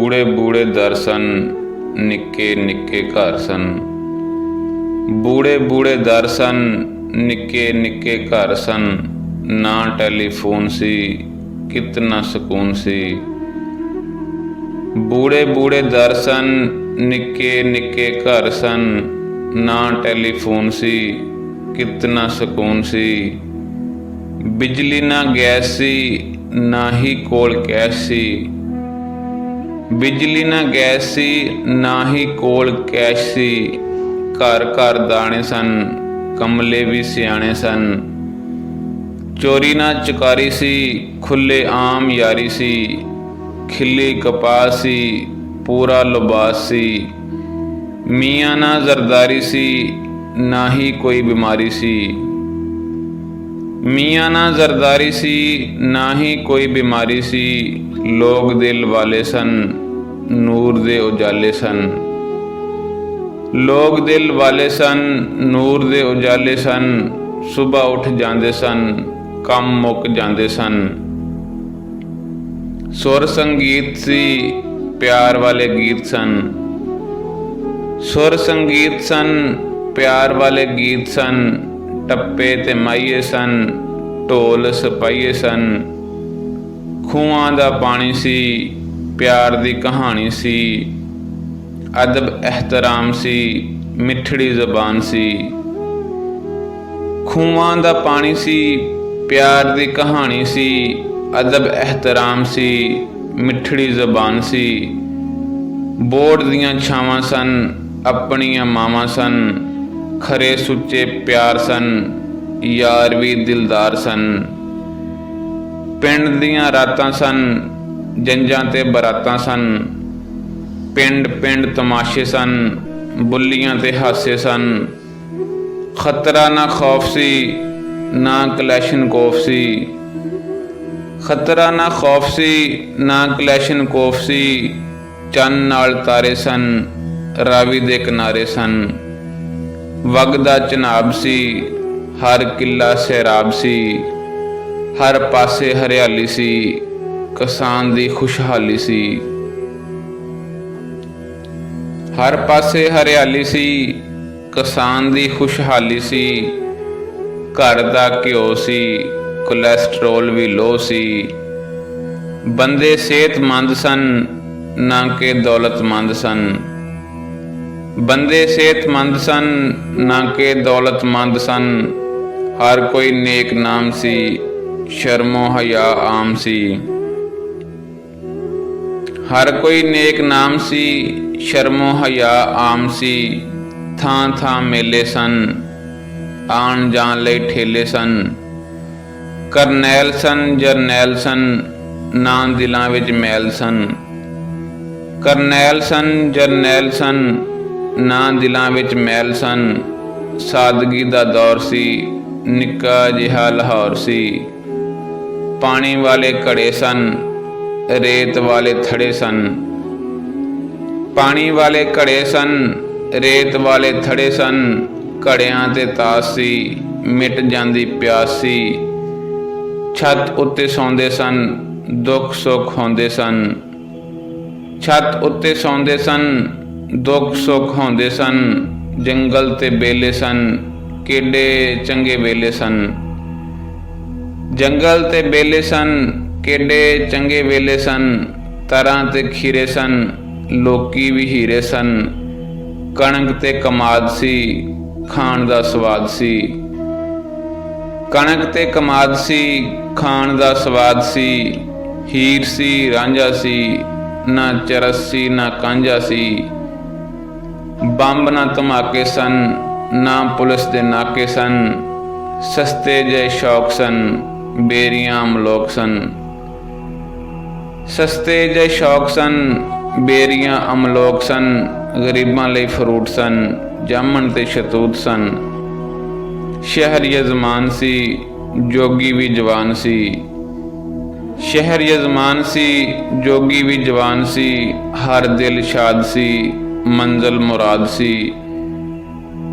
ਬੂੜੇ ਬੂੜੇ ਦਰ ਸਨ, ਨਿੱਕੇ ਨਿੱਕੇ ਘਰ ਸਨ। ਬੂੜੇ ਬੂੜੇ ਦਰ ਸਨ, ਨਿੱਕੇ ਨਿੱਕੇ ਘਰ ਸਨ। ਨਾ ਟੈਲੀਫੋਨ ਸੀ, ਕਿਤਨਾ ਸਕੂਨ ਸੀ। ਬੂੜੇ ਬੂੜੇ ਦਰ ਸਨ, ਨਿੱਕੇ ਨਿੱਕੇ ਘਰ ਸਨ। ਨਾ ਟੈਲੀਫੋਨ ਸੀ, ਕਿਤਨਾ ਸਕੂਨ ਸੀ। ਬਿਜਲੀ ਨਾ ਗੈਸ ਸੀ, ਨਾ ਹੀ ਕੋਲ ਕੈਸ਼ ਸੀ। ਬਿਜਲੀ ਨਾ ਗੈਸ ਸੀ, ਨਾ ਹੀ ਕੋਲ ਕੈਸ਼ ਸੀ। ਘਰ ਘਰ ਦਾਣੇ ਸਨ, ਕਮਲੇ ਵੀ ਸਿਆਣੇ ਸਨ। ਚੋਰੀ ਨਾ ਚੁਕਾਰੀ ਸੀ, ਖੁੱਲੇ ਆਮ ਯਾਰੀ ਸੀ। ਖਿੱਲੀ ਕਪਾਸ ਸੀ, ਪੂਰਾ ਲਿਬਾਸ ਸੀ। ਮੀਆਂ ਨਾ ਜ਼ਰਦਾਰੀ ਸੀ, ਨਾ ਹੀ ਕੋਈ ਬਿਮਾਰੀ ਸੀ। ਮੀਆਂ ਨਾ ਜ਼ਰਦਾਰੀ ਸੀ, ਨਾ ਹੀ ਕੋਈ ਬਿਮਾਰੀ ਸੀ। ਲੋਕ ਦਿਲ ਵਾਲੇ ਸਨ, ਨੂਰ ਦੇ ਉਜਾਲੇ ਸਨ। ਲੋਕ ਦਿਲ ਵਾਲੇ ਸਨ, ਨੂਰ ਦੇ ਉਜਾਲੇ ਸਨ। ਸੁਬਹ ਉੱਠ ਜਾਂਦੇ ਸਨ, ਕੰਮ ਮੁੱਕ ਜਾਂਦੇ ਸਨ। ਸੁਰ ਸੰਗੀਤ ਸੀ, ਪਿਆਰ ਵਾਲੇ ਗੀਤ ਸਨ। ਸੁਰ ਸੰਗੀਤ ਸਨ, ਪਿਆਰ ਵਾਲੇ ਗੀਤ ਸਨ। ਟੱਪੇ ਤੇ ਮਾਹੀਏ ਸਨ, ਢੋਲ ਸਿਪਾਹੀਏ ਸਨ। ਖੂਹਾਂ ਦਾ ਪਾਣੀ ਸੀ, ਪਿਆਰ ਦੀ ਕਹਾਣੀ ਸੀ। ਅਦਬ ਇਹਤਰਾਮ ਸੀ, ਮਿੱਠੜੀ ਜ਼ਬਾਨ ਸੀ। ਖੂਹਾਂ ਦਾ ਪਾਣੀ ਸੀ, ਪਿਆਰ ਦੀ ਕਹਾਣੀ ਸੀ। ਅਦਬ ਇਹਤਰਾਮ ਸੀ, ਮਿੱਠੜੀ ਜ਼ਬਾਨ ਸੀ। ਬੋੜ ਦੀਆਂ ਛਾਵਾਂ ਸਨ, ਆਪਣੀਆਂ ਮਾਵਾਂ ਸਨ। ਖਰੇ ਸੁੱਚੇ ਪਿਆਰ ਸਨ, ਯਾਰ ਵੀ ਦਿਲਦਾਰ ਸਨ। ਪਿੰਡ ਦੀਆਂ ਰਾਤਾਂ ਸਨ, ਜੰਝਾਂ ਤੇ ਬਰਾਤਾਂ ਸਨ। ਪਿੰਡ ਪਿੰਡ ਤਮਾਸ਼ੇ ਸਨ, ਬੁੱਲੀਆਂ ਤੇ ਹਾਸੇ ਸਨ। ਖਤਰਾ ਨਾ ਖੌਫ ਸੀ, ਨਾ ਕਲੈਸ਼ਨਕੋਫ ਸੀ। ਖਤਰਾ ਨਾ ਖੌਫ ਸੀ, ਨਾ ਕਲੈਸ਼ਨਕੋਫ ਸੀ। ਚੰਨ ਨਾਲ ਤਾਰੇ ਸਨ, ਰਾਵੀ ਦੇ ਕਿਨਾਰੇ ਸਨ। ਵਗਦਾ ਚਨਾਬ ਸੀ, ਹਰ ਕਿੱਲਾ ਸੈਰਾਬ ਸੀ। ਹਰ ਪਾਸੇ ਹਰਿਆਲੀ ਸੀ, ਕਿਸਾਨ ਦੀ ਖੁਸ਼ਹਾਲੀ ਸੀ। ਹਰ ਪਾਸੇ ਹਰਿਆਲੀ ਸੀ, ਕਿਸਾਨ ਦੀ ਖੁਸ਼ਹਾਲੀ ਸੀ। ਘਰ ਦਾ ਘਿਓ ਸੀ, ਕੋਲੈਸਟਰੋਲ ਵੀ ਲੋ ਸੀ। ਬੰਦੇ ਸਿਹਤਮੰਦ ਸਨ, ਨਾ ਕਿ ਦੌਲਤਮੰਦ ਸਨ। ਬੰਦੇ ਸਿਹਤਮੰਦ ਸਨ, ਨਾ ਕਿ ਦੌਲਤਮੰਦ ਸਨ। ਹਰ ਕੋਈ ਨੇਕ ਨਾਮ ਸੀ, ਸ਼ਰਮੋ ਹਯਾ ਆਮ ਸੀ। ਹਰ ਕੋਈ ਨੇਕ ਨਾਮ ਸੀ, ਸ਼ਰਮੋ ਹਯਾ ਆਮ ਸੀ। ਥਾਂ ਥਾਂ ਮੇਲੇ ਸਨ, ਆਣ ਜਾਣ ਲਈ ਠੇਲੇ ਸਨ। ਕਰਨੈਲ ਸਨ, ਜਰਨੈਲ ਸਨ, ਨਾ ਦਿਲਾਂ ਵਿੱਚ ਮੈਲ ਸਨ। ਕਰਨੈਲ ਸਨ, ਜਰਨੈਲ ਸਨ, ਨਾ ਦਿਲਾਂ ਵਿੱਚ ਮੈਲ ਸਨ। ਸਾਦਗੀ ਦਾ ਦੌਰ ਸੀ, ਨਿੱਕਾ ਜਿਹਾ ਲਾਹੌਰ ਸੀ। ਪਾਣੀ ਵਾਲੇ ਘੜੇ ਸਨ, ਰੇਤ ਵਾਲੇ ਥੜੇ ਸਨ। ਪਾਣੀ ਵਾਲੇ ਘੜੇ ਸਨ, ਰੇਤ ਵਾਲੇ ਥੜੇ ਸਨ। ਘੜਿਆਂ ਤੇ ਤਾਸ ਸੀ, ਮਿਟ ਜਾਂਦੀ ਪਿਆਸ ਸੀ। ਛੱਤ ਉੱਤੇ ਸੌਂਦੇ ਸਨ, ਦੁੱਖ ਸੁੱਖ ਹੁੰਦੇ ਸਨ। ਛੱਤ ਉੱਤੇ ਸੌਂਦੇ ਸਨ, ਦੁੱਖ ਸੁੱਖ ਹੁੰਦੇ ਸਨ। ਜੰਗਲ ਤੇ ਬੇਲੇ ਸਨ, ਕਿੱਡੇ ਚੰਗੇ ਵੇਲੇ ਸਨ। ਜੰਗਲ ਤੇ ਬੇਲੇ ਸਨ, ਕਿੱਡੇ ਚੰਗੇ ਵੇਲੇ ਸਨ। ਤਰਾਂ ਤੇ ਖੀਰੇ ਸਨ, ਲੋਕੀ ਵੀ ਹੀਰੇ ਸਨ। ਕਣਕ ਤੇ ਕਮਾਦ ਸੀ, ਖਾਣ ਦਾ ਸਵਾਦ ਸੀ। ਕਣਕ ਤੇ ਕਮਾਦ ਸੀ, ਖਾਣ ਦਾ ਸਵਾਦ ਸੀ। ਹੀਰ ਸੀ, ਰਾਂਝਾ ਸੀ, ਨਾ ਚਰਸ ਸੀ, ਨਾ ਕਾਂਝਾ ਸੀ। ਬੰਬ ਨਾ ਧਮਾਕੇ ਸਨ, ਨਾ ਪੁਲਿਸ ਦੇ ਨਾਕੇ ਸਨ। ਸਸਤੇ ਜਿਹੇ ਸ਼ੌਕ ਸਨ, ਬੇਰੀਆਂ ਅਮਲੋਕ ਸਨ। ਸਸਤੇ ਜਿਹੇ ਸ਼ੌਕ ਸਨ, ਬੇਰੀਆਂ ਅਮਲੋਕ ਸਨ। ਗਰੀਬਾਂ ਲਈ ਫਰੂਟ ਸਨ, ਜਾਮਣ ਤੇ ਸ਼ਤੂਤ ਸਨ। ਸ਼ਹਿਰ ਯਜ਼ਮਾਨ ਸੀ, ਜੋਗੀ ਵੀ ਜਵਾਨ ਸੀ। ਸ਼ਹਿਰ ਯਜ਼ਮਾਨ ਸੀ, ਜੋਗੀ ਵੀ ਜਵਾਨ ਸੀ। ਹਰ ਦਿਲ ਸ਼ਾਦ ਸੀ, ਮੰਜ਼ਿਲ ਮੁਰਾਦ ਸੀ।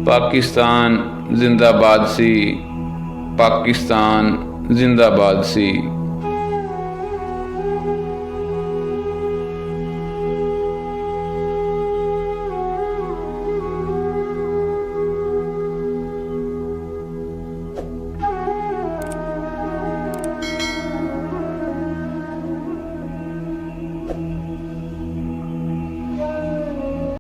ਪਾਕਿਸਤਾਨ ਜ਼ਿੰਦਾਬਾਦ ਸੀ, ਪਾਕਿਸਤਾਨ ਜ਼ਿੰਦਾਬਾਦ ਸੀ।